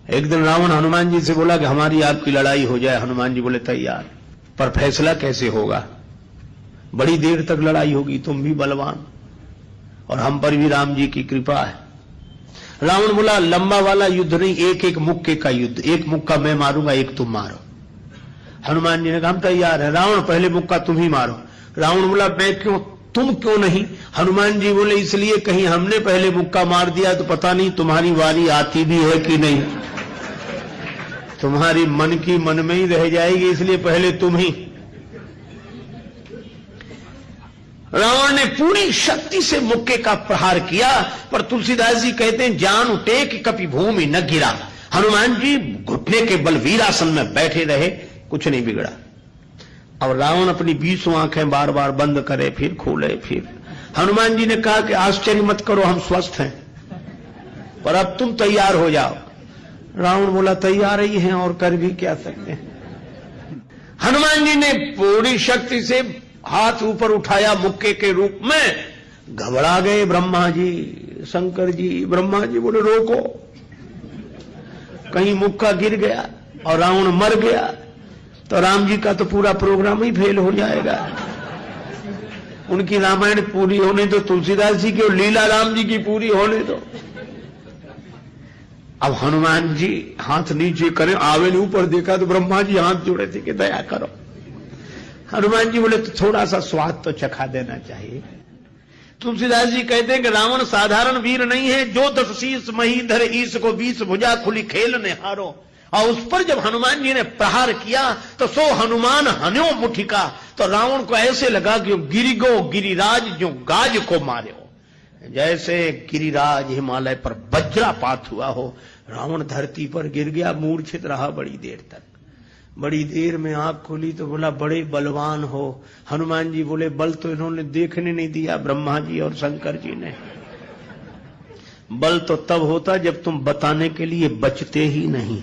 एक दिन रावण हनुमान जी से बोला कि हमारी आपकी लड़ाई हो जाए। हनुमान जी बोले तैयार, पर फैसला कैसे होगा? बड़ी देर तक लड़ाई होगी, तुम भी बलवान और हम पर भी राम जी की कृपा है। रावण बोला लंबा वाला युद्ध नहीं, एक एक मुक्के का युद्ध, एक मुक्का मैं मारूंगा, एक तुम मारो। हनुमान जी ने कहा हम तैयार है। रावण पहले मुक्का तुम ही मारो। रावण बोला मैं क्यों, तुम क्यों नहीं? हनुमान जी बोले इसलिए कहीं हमने पहले मुक्का मार दिया तो पता नहीं तुम्हारी वारी आती भी है कि नहीं, तुम्हारी मन की मन में ही रह जाएगी, इसलिए पहले तुम ही। रावण ने पूरी शक्ति से मुक्के का प्रहार किया, पर तुलसीदास जी कहते हैं जान टेक कपि भूमि न गिरा। हनुमान जी घुटने के बल वीरासन में बैठे रहे, कुछ नहीं बिगड़ा। और रावण अपनी 20 आंखें बार बार बंद करे, फिर खोले, फिर। हनुमान जी ने कहा कि आश्चर्य मत करो, हम स्वस्थ हैं, पर अब तुम तैयार हो जाओ। रावण बोला तैयार ही हैं और कर भी क्या सकते हैं। हनुमान जी ने पूरी शक्ति से हाथ ऊपर उठाया मुक्के के रूप में। घबरा गए ब्रह्मा जी, शंकर जी। ब्रह्मा जी बोले रोको, कहीं मुक्का गिर गया और रावण मर गया तो राम जी का तो पूरा प्रोग्राम ही फेल हो जाएगा। उनकी रामायण पूरी होने दो, तुलसीदास जी की और लीला राम जी की पूरी होने दो। अब हनुमान जी हाथ नीचे करें, आवे ने ऊपर देखा तो ब्रह्मा जी हाथ जोड़े थे कि दया करो। हनुमान जी बोले तो थोड़ा सा स्वाद तो चखा देना चाहिए। तुलसीदास जी कहते हैं कि रावण साधारण वीर नहीं है, जो 10 शीश महीधर ईश को 20 भुजा खुली खेल ने हारो। और उस पर जब हनुमान जी ने प्रहार किया तो सो हनुमान हन्यो मुठिका, तो रावण को ऐसे लगा कि गिरिगो गिरिराज जो गाज को मारे हो, जैसे गिरिराज हिमालय पर वज्रापात हुआ हो। रावण धरती पर गिर गया, मूर्छित रहा बड़ी देर तक। बड़ी देर में आंख खोली तो बोला बड़े बलवान हो। हनुमान जी बोले बल तो इन्होंने देखने नहीं दिया, ब्रह्मा जी और शंकर जी ने। बल तो तब होता जब तुम बताने के लिए बचते ही नहीं।